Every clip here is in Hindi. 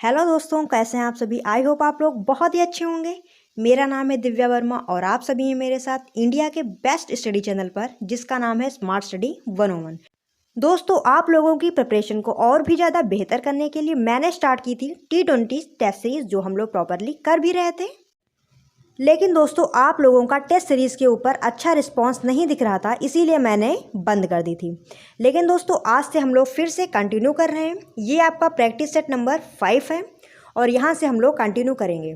हेलो दोस्तों, कैसे हैं आप सभी। आई होप आप लोग बहुत ही अच्छे होंगे। मेरा नाम है दिव्या वर्मा और आप सभी हैं मेरे साथ इंडिया के बेस्ट स्टडी चैनल पर, जिसका नाम है स्मार्ट स्टडी 101। दोस्तों, आप लोगों की प्रिपरेशन को और भी ज़्यादा बेहतर करने के लिए मैंने स्टार्ट की थी T20 टेस्ट सीरीज, जो हम लोग प्रॉपरली कर भी रहे थे। लेकिन दोस्तों, आप लोगों का टेस्ट सीरीज़ के ऊपर अच्छा रिस्पांस नहीं दिख रहा था, इसीलिए मैंने बंद कर दी थी। लेकिन दोस्तों, आज से हम लोग फिर से कंटिन्यू कर रहे हैं। ये आपका प्रैक्टिस सेट नंबर 5 है और यहाँ से हम लोग कंटिन्यू करेंगे।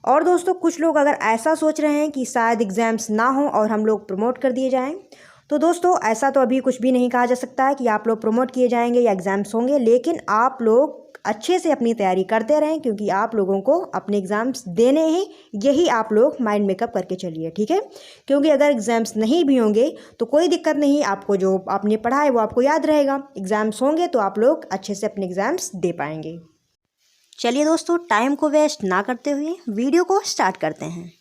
और दोस्तों, कुछ लोग अगर ऐसा सोच रहे हैं कि शायद एग्ज़ाम्स ना हो और हम लोग प्रमोट कर दिए जाएं, तो दोस्तों ऐसा तो अभी कुछ भी नहीं कहा जा सकता है कि आप लोग प्रमोट किए जाएंगे या एग्ज़ाम्स होंगे। लेकिन आप लोग अच्छे से अपनी तैयारी करते रहें, क्योंकि आप लोगों को अपने एग्ज़ाम्स देने हैं। यही आप लोग माइंड मेकअप करके चलिए, ठीक है। क्योंकि अगर एग्ज़ाम्स नहीं भी होंगे तो कोई दिक्कत नहीं, आपको जो आपने पढ़ा है वो आपको याद रहेगा। एग्ज़ाम्स होंगे तो आप लोग अच्छे से अपने एग्ज़ाम्स दे पाएंगे। चलिए दोस्तों, टाइम को वेस्ट ना करते हुए वीडियो को स्टार्ट करते हैं।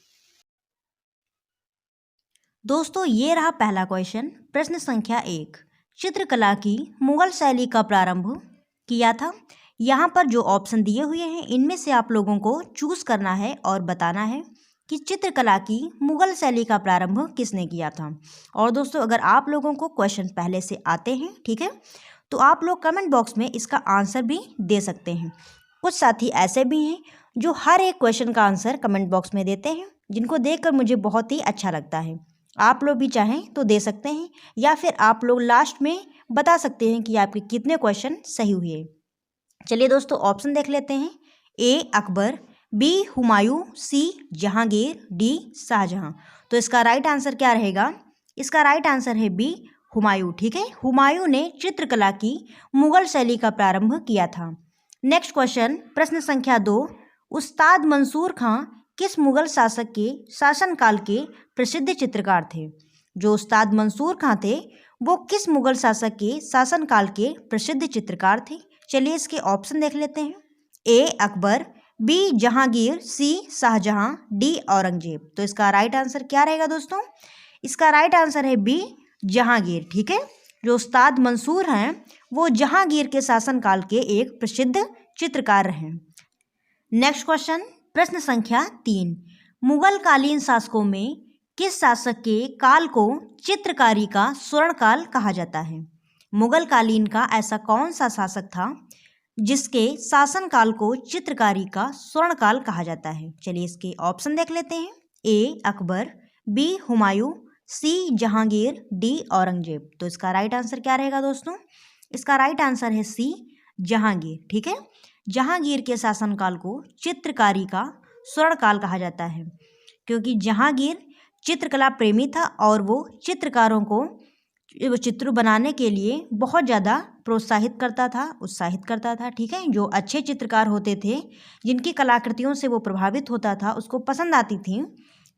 दोस्तों, ये रहा पहला क्वेश्चन। प्रश्न संख्या 1, चित्रकला की मुगल शैली का प्रारंभ किया था। यहाँ पर जो ऑप्शन दिए हुए हैं, इनमें से आप लोगों को चूज करना है और बताना है कि चित्रकला की मुगल शैली का प्रारंभ किसने किया था। और दोस्तों, अगर आप लोगों को क्वेश्चन पहले से आते हैं, ठीक है, तो आप लोग कमेंट बॉक्स में इसका आंसर भी दे सकते हैं। कुछ साथी ऐसे भी हैं जो हर एक क्वेश्चन का आंसर कमेंट बॉक्स में देते हैं, जिनको देखकर मुझे बहुत ही अच्छा लगता है। आप लोग भी चाहें तो दे सकते हैं, या फिर आप लोग लास्ट में बता सकते हैं कि आपके कितने क्वेश्चन सही हुए। चलिए दोस्तों, ऑप्शन देख लेते हैं। ए अकबर, बी हुमायूं, सी जहांगीर, डी शाहजहां। तो इसका राइट आंसर क्या रहेगा? इसका राइट आंसर है बी हुमायूं, ठीक है। हुमायूं ने चित्रकला की मुगल शैली का प्रारंभ किया था। नेक्स्ट क्वेश्चन, प्रश्न संख्या 2, उस्ताद मंसूर खां किस मुगल शासक के शासनकाल के प्रसिद्ध चित्रकार थे? जो उस्ताद मंसूर खां थे, वो किस मुगल शासक के शासनकाल के प्रसिद्ध चित्रकार थे? चलिए इसके ऑप्शन देख लेते हैं। ए अकबर, बी जहांगीर, सी शाहजहां, डी औरंगजेब। तो इसका राइट आंसर क्या रहेगा दोस्तों? इसका राइट आंसर है बी जहांगीर, ठीक है। जो उस्ताद मंसूर हैं, वो जहांगीर के शासनकाल के एक प्रसिद्ध चित्रकार रहे। नेक्स्ट क्वेश्चन, प्रश्न संख्या 3, मुगल कालीन शासकों में किस शासक के काल को चित्रकारी का स्वर्ण काल कहा जाता है? मुगल कालीन का ऐसा कौन सा शासक था जिसके शासनकाल को चित्रकारी का स्वर्ण काल कहा जाता है? चलिए इसके ऑप्शन देख लेते हैं। ए अकबर, बी हुमायूं, सी जहांगीर, डी औरंगजेब। तो इसका राइट आंसर क्या रहेगा दोस्तों? इसका राइट आंसर है सी जहांगीर, ठीक है। जहांगीर के शासनकाल को चित्रकारी का स्वर्ण काल कहा जाता है, क्योंकि जहांगीर चित्रकला प्रेमी था और वो चित्रकारों को चित्र बनाने के लिए बहुत ज़्यादा प्रोत्साहित करता था, उत्साहित करता था, ठीक है। जो अच्छे चित्रकार होते थे, जिनकी कलाकृतियों से वो प्रभावित होता था, उसको पसंद आती थी,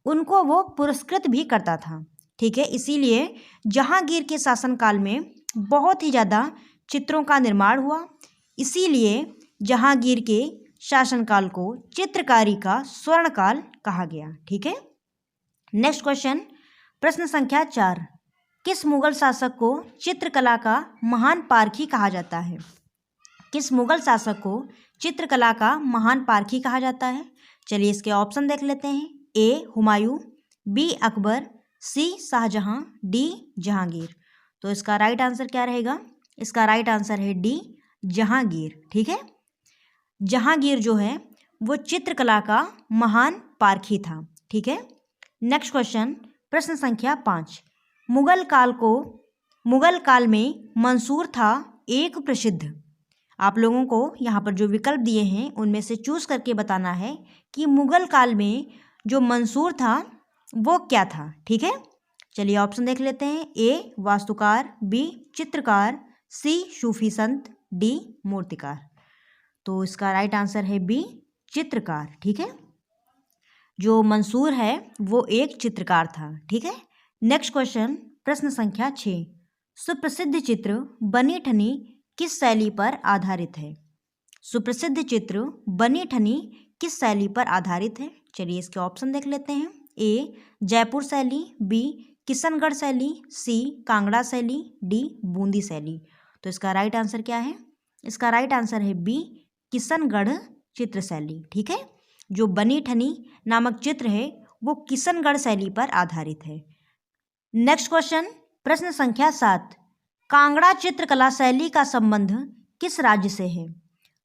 उनको वो पुरस्कृत भी करता था, ठीक है। इसीलिए जहांगीर के शासनकाल में बहुत ही ज़्यादा चित्रों का निर्माण हुआ। इसीलिए जहांगीर के शासनकाल को चित्रकारी का स्वर्णकाल कहा गया, ठीक है। नेक्स्ट क्वेश्चन, प्रश्न संख्या 4, किस मुगल शासक को चित्रकला का महान पारखी कहा जाता है? किस मुगल शासक को चित्रकला का महान पारखी कहा जाता है? चलिए इसके ऑप्शन देख लेते हैं। ए हुमायूं, बी अकबर, सी शाहजहां, डी जहांगीर। तो इसका राइट आंसर क्या रहेगा? इसका राइट आंसर है डी जहांगीर, ठीक है। जहांगीर जो है वो चित्रकला का महान पारखी था, ठीक है। नेक्स्ट क्वेश्चन, प्रश्न संख्या 5, मुगल काल में मंसूर था एक प्रसिद्ध। आप लोगों को यहाँ पर जो विकल्प दिए हैं उनमें से चूज करके बताना है कि मुगल काल में जो मंसूर था वो क्या था, ठीक है। चलिए ऑप्शन देख लेते हैं। ए वास्तुकार, बी चित्रकार, सी सूफी संत, डी मूर्तिकार। तो इसका राइट आंसर है बी चित्रकार, ठीक है। जो मंसूर है वो एक चित्रकार था, ठीक है। नेक्स्ट क्वेश्चन, प्रश्न संख्या 6, सुप्रसिद्ध चित्र बनी ठनी किस शैली पर आधारित है? सुप्रसिद्ध चित्र बनी ठनी किस शैली पर आधारित है? चलिए इसके ऑप्शन देख लेते हैं। ए जयपुर शैली, बी किशनगढ़ शैली, सी कांगड़ा शैली, डी बूंदी शैली। तो इसका राइट आंसर क्या है? इसका राइट आंसर है बी किशनगढ़ चित्र शैली। ठीक है, जो बनी ठनी नामक चित्र है वो किशनगढ़ शैली पर आधारित है। नेक्स्ट क्वेश्चन, प्रश्न संख्या 7, कांगड़ा चित्रकला शैली का संबंध किस राज्य से है?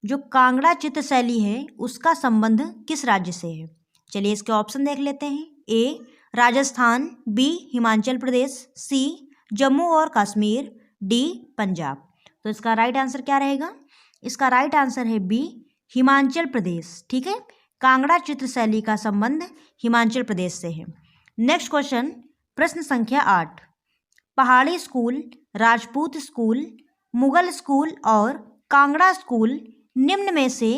जो कांगड़ा चित्र शैली है उसका संबंध किस राज्य से है? चलिए इसके ऑप्शन देख लेते हैं। ए राजस्थान, बी हिमाचल प्रदेश, सी जम्मू और कश्मीर, डी पंजाब। तो इसका राइट आंसर क्या रहेगा? इसका राइट आंसर है बी हिमाचल प्रदेश। ठीक है, कांगड़ा चित्र शैली का संबंध हिमाचल प्रदेश से है। नेक्स्ट क्वेश्चन, प्रश्न संख्या 8, पहाड़ी school, Rajput school, Mughal school और कांगड़ा स्कूल निम्न में से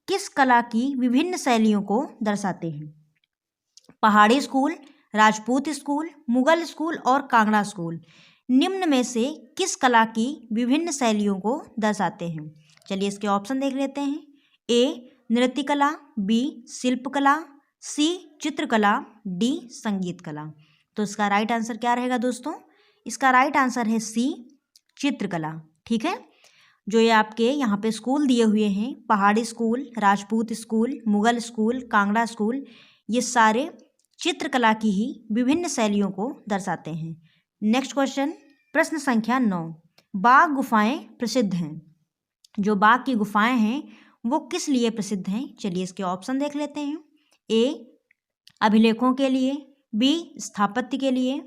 किस कला की विभिन्न शैलियों को दर्शाते हैं? पहाड़ी school, Rajput school, Mughal school और कांगड़ा स्कूल निम्न में से किस कला की विभिन्न शैलियों को दर्शाते हैं? चलिए इसके ऑप्शन देख लेते हैं। ए नृत्य कला, बी शिल्पकला, सी चित्रकला, डी संगीत कला। तो इसका राइट आंसर क्या रहेगा दोस्तों? इसका राइट आंसर है सी चित्रकला। ठीक है, जो ये आपके यहाँ पे स्कूल दिए हुए हैं, पहाड़ी school, Rajput school, Mughal school, Kangra school, ये सारे चित्रकला की ही विभिन्न शैलियों को दर्शाते हैं। नेक्स्ट क्वेश्चन, प्रश्न संख्या 9, बाघ गुफाएं प्रसिद्ध हैं। जो बाघ की गुफाएं हैं वो किस लिए प्रसिद्ध हैं? चलिए इसके ऑप्शन देख लेते हैं। ए अभिलेखों के लिए, बी स्थापत्य के लिए,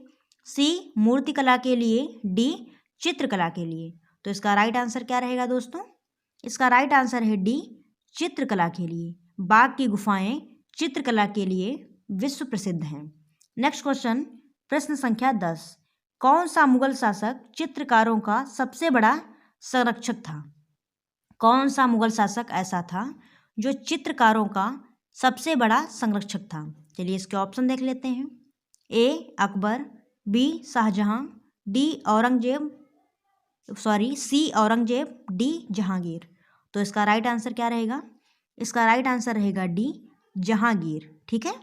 सी मूर्तिकला के लिए, डी चित्रकला के लिए। तो इसका राइट आंसर क्या रहेगा दोस्तों? इसका राइट आंसर है डी चित्रकला के लिए। बाघ की गुफाएं चित्रकला के लिए विश्व प्रसिद्ध हैं। नेक्स्ट क्वेश्चन, प्रश्न संख्या 10, कौन सा मुगल शासक चित्रकारों का सबसे बड़ा संरक्षक था? कौन सा मुगल शासक ऐसा था जो चित्रकारों का सबसे बड़ा संरक्षक था? चलिए इसके ऑप्शन देख लेते हैं। ए अकबर, बी शाहजहां, सी औरंगजेब, डी जहांगीर। तो इसका राइट आंसर क्या रहेगा? इसका राइट आंसर रहेगा डी जहांगीर। ठीक है,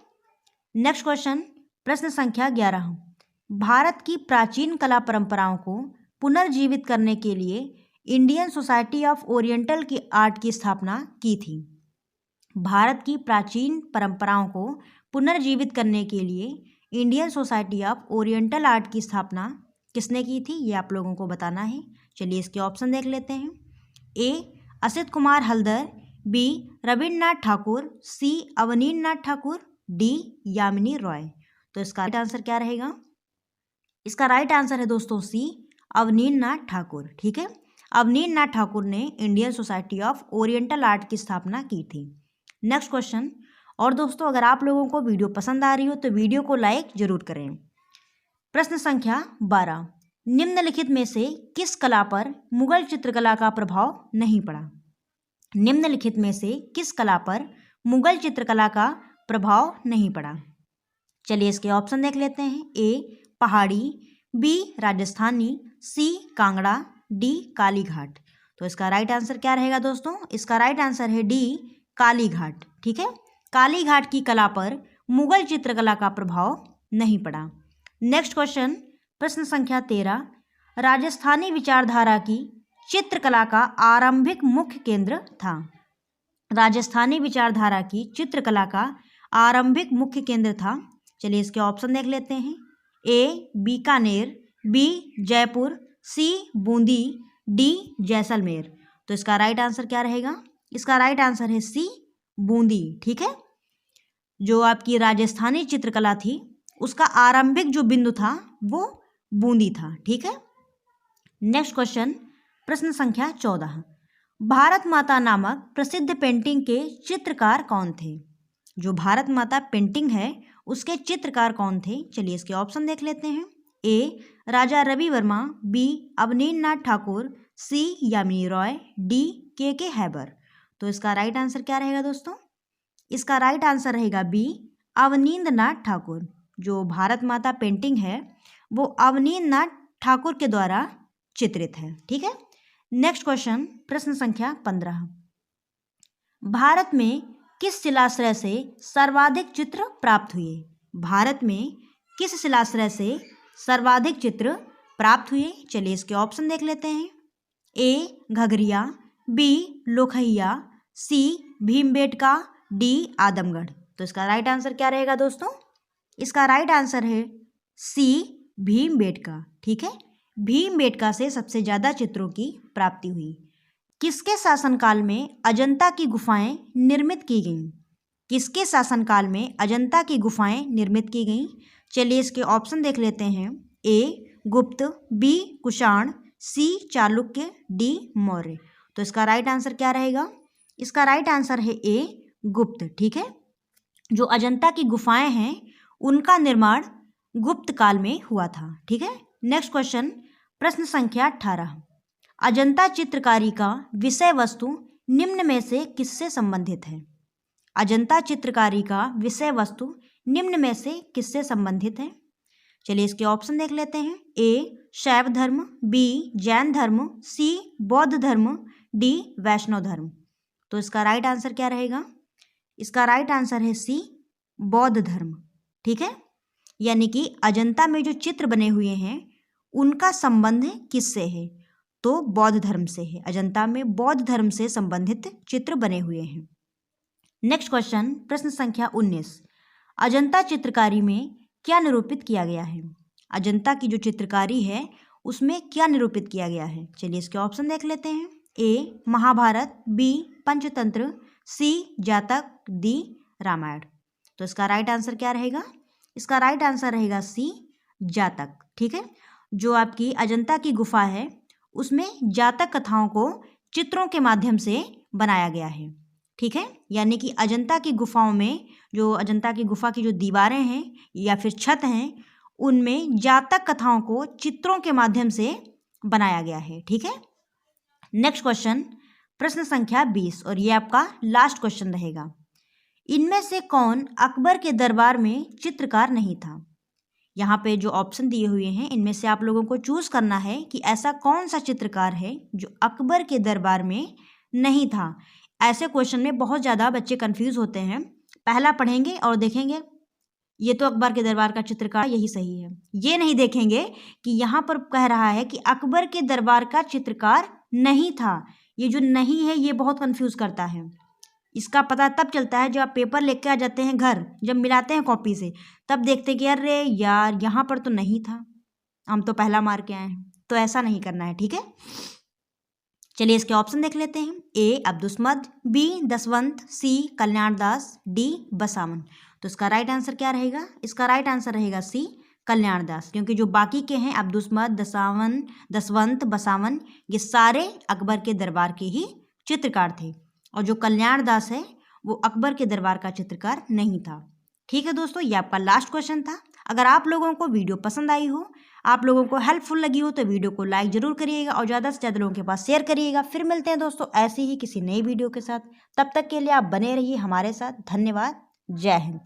नेक्स्ट क्वेश्चन, प्रश्न संख्या 11, भारत की प्राचीन कला परंपराओं को पुनर्जीवित करने के लिए इंडियन सोसाइटी ऑफ ओरिएंटल की आर्ट की स्थापना की थी। भारत की प्राचीन परंपराओं को पुनर्जीवित करने के लिए Indian society of oriental art की स्थापना किसने की थी? ये आप लोगों को बताना है। चलिए इसके ऑप्शन देख लेते हैं। ए असित कुमार हल्दर, बी रविन्द्रनाथ ठाकुर, सी अवनींद्रनाथ ठाकुर, डी यामिनी रॉय। तो इसका राइट आंसर क्या रहेगा? इसका राइट आंसर है दोस्तों सी अवनींद्रनाथ ठाकुर। ठीक है, अवनींद्रनाथ ठाकुर ने Indian society of oriental art की स्थापना की थी। नेक्स्ट क्वेश्चन, और दोस्तों अगर आप लोगों को वीडियो पसंद आ रही हो तो वीडियो को लाइक जरूर करें। प्रश्न संख्या 12, निम्नलिखित में से किस कला पर मुगल चित्रकला का प्रभाव नहीं पड़ा? निम्नलिखित में से किस कला पर मुगल चित्रकला का प्रभाव नहीं पड़ा? चलिए इसके ऑप्शन देख लेते हैं। ए पहाड़ी, बी राजस्थानी, सी कांगड़ा, डी कालीघाट। तो इसका राइट आंसर क्या रहेगा दोस्तों? इसका राइट आंसर है डी कालीघाट। ठीक है, कालीघाट की कला पर मुगल चित्रकला का प्रभाव नहीं पड़ा। नेक्स्ट क्वेश्चन, प्रश्न संख्या 13, राजस्थानी विचारधारा की चित्रकला का आरंभिक मुख्य केंद्र था। राजस्थानी विचारधारा की चित्रकला का आरंभिक मुख्य केंद्र था। चलिए इसके ऑप्शन देख लेते हैं। ए बीकानेर, बी जयपुर, सी बूंदी, डी जैसलमेर। तो इसका राइट आंसर क्या रहेगा? इसका राइट आंसर है सी बूंदी। ठीक है, जो आपकी राजस्थानी चित्रकला थी उसका आरंभिक जो बिंदु था वो बूंदी था। ठीक है, नेक्स्ट क्वेश्चन, प्रश्न संख्या 14, भारत माता नामक प्रसिद्ध पेंटिंग के चित्रकार कौन थे? जो भारत माता पेंटिंग है उसके चित्रकार कौन थे? चलिए इसके ऑप्शन देख लेते हैं। ए राजा रवि वर्मा, बी अवनींद्रनाथ ठाकुर, सी यामिनी रॉय, डी के हैबर। तो इसका राइट आंसर क्या रहेगा दोस्तों? इसका राइट आंसर रहेगा बी अवनींद्रनाथ ठाकुर। जो भारत माता पेंटिंग है वो अवनींद्रनाथ ठाकुर के द्वारा चित्रित है। ठीक है, नेक्स्ट क्वेश्चन, प्रश्न संख्या 15, भारत में किस शिलाश्रय से सर्वाधिक चित्र प्राप्त हुए? भारत में किस शिलाश्रय से सर्वाधिक चित्र प्राप्त हुए? चलिए इसके ऑप्शन देख लेते हैं। ए घघरिया, बी लोखहिया, सी भीमबेटका, डी आदमगढ़। तो इसका राइट आंसर क्या रहेगा दोस्तों? इसका राइट आंसर है सी भीमबेटका। ठीक है, भीमबेटका से सबसे ज़्यादा चित्रों की प्राप्ति हुई। किसके शासनकाल में अजंता की गुफाएं निर्मित की गईं? किसके शासनकाल में अजंता की गुफाएं निर्मित की गईं? चलिए इसके ऑप्शन देख लेते हैं। ए गुप्त, बी कुषाण, सी चालुक्य, डी मौर्य। तो इसका राइट आंसर क्या रहेगा? इसका राइट आंसर है ए गुप्त। ठीक है, जो अजंता की गुफाएं हैं उनका निर्माण गुप्त काल में हुआ था। ठीक है, नेक्स्ट क्वेश्चन, प्रश्न संख्या 18। अजंता चित्रकारी का विषय वस्तु निम्न में से किससे संबंधित है? अजंता चित्रकारी का विषय वस्तु निम्न में से किससे संबंधित है? चलिए इसके ऑप्शन देख लेते हैं। ए शैव धर्म, बी जैन धर्म, सी बौद्ध धर्म, डी वैष्णव धर्म। तो इसका राइट आंसर क्या रहेगा? इसका राइट आंसर है सी बौद्ध धर्म। ठीक है, यानी कि अजंता में जो चित्र बने हुए हैं उनका संबंध किससे है? तो बौद्ध धर्म से है। अजंता में बौद्ध धर्म से संबंधित चित्र बने हुए हैं। नेक्स्ट क्वेश्चन, प्रश्न संख्या 19। अजंता चित्रकारी में क्या निरूपित किया गया है? अजंता की जो चित्रकारी है उसमें क्या निरूपित किया गया है? चलिए इसके ऑप्शन देख लेते हैं। ए महाभारत, बी पंचतंत्र, सी जातक, डी रामायण। तो इसका राइट आंसर क्या रहेगा? इसका राइट आंसर रहेगा सी जातक। ठीक है, जो आपकी अजंता की गुफा है उसमें जातक कथाओं को चित्रों के माध्यम से बनाया गया है। ठीक है, यानी कि अजंता की गुफाओं में जो अजंता की गुफा की जो दीवारें हैं या फिर छत हैं उनमें जातक कथाओं को चित्रों के माध्यम से बनाया गया है। ठीक है, नेक्स्ट क्वेश्चन, प्रश्न संख्या 20 और ये आपका लास्ट क्वेश्चन रहेगा। इनमें से कौन अकबर के दरबार में चित्रकार नहीं था? यहाँ पे जो ऑप्शन दिए हुए हैं इनमें से आप लोगों को चूज करना है कि ऐसा कौन सा चित्रकार है जो अकबर के दरबार में नहीं था। ऐसे क्वेश्चन में बहुत ज़्यादा बच्चे कंफ्यूज होते हैं। पहला पढ़ेंगे और देखेंगे ये तो अकबर के दरबार का चित्रकार यही सही है, ये नहीं देखेंगे कि यहाँ पर कह रहा है कि अकबर के दरबार का चित्रकार नहीं था। ये जो नहीं है ये बहुत कंफ्यूज करता है। इसका पता तब चलता है जब आप पेपर लेके आ जाते हैं घर, जब मिलाते हैं कॉपी से तब देखते हैं कि अरे यार यहाँ पर तो नहीं था, हम तो पहला मार के आए हैं। तो ऐसा नहीं करना है। ठीक है, चलिए इसके ऑप्शन देख लेते हैं। ए अब्दुस्मद, बी दसवंत, सी कल्याणदास, डी बसावन। तो इसका राइट आंसर क्या रहेगा? इसका राइट आंसर रहेगा सी कल्याणदास, क्योंकि जो बाकी के हैं अब्दुस्मद, दसवंत, बसावन ये सारे अकबर के दरबार के ही चित्रकार थे और जो कल्याणदास है वो अकबर के दरबार का चित्रकार नहीं था। ठीक है दोस्तों, ये आपका लास्ट क्वेश्चन था। अगर आप लोगों को वीडियो पसंद आई हो, आप लोगों को हेल्पफुल लगी हो तो वीडियो को लाइक जरूर करिएगा और ज़्यादा से ज़्यादा लोगों के पास शेयर करिएगा। फिर मिलते हैं दोस्तों ऐसे ही किसी नई वीडियो के साथ। तब तक के लिए आप बने रहिए हमारे साथ। धन्यवाद। जय हिंद।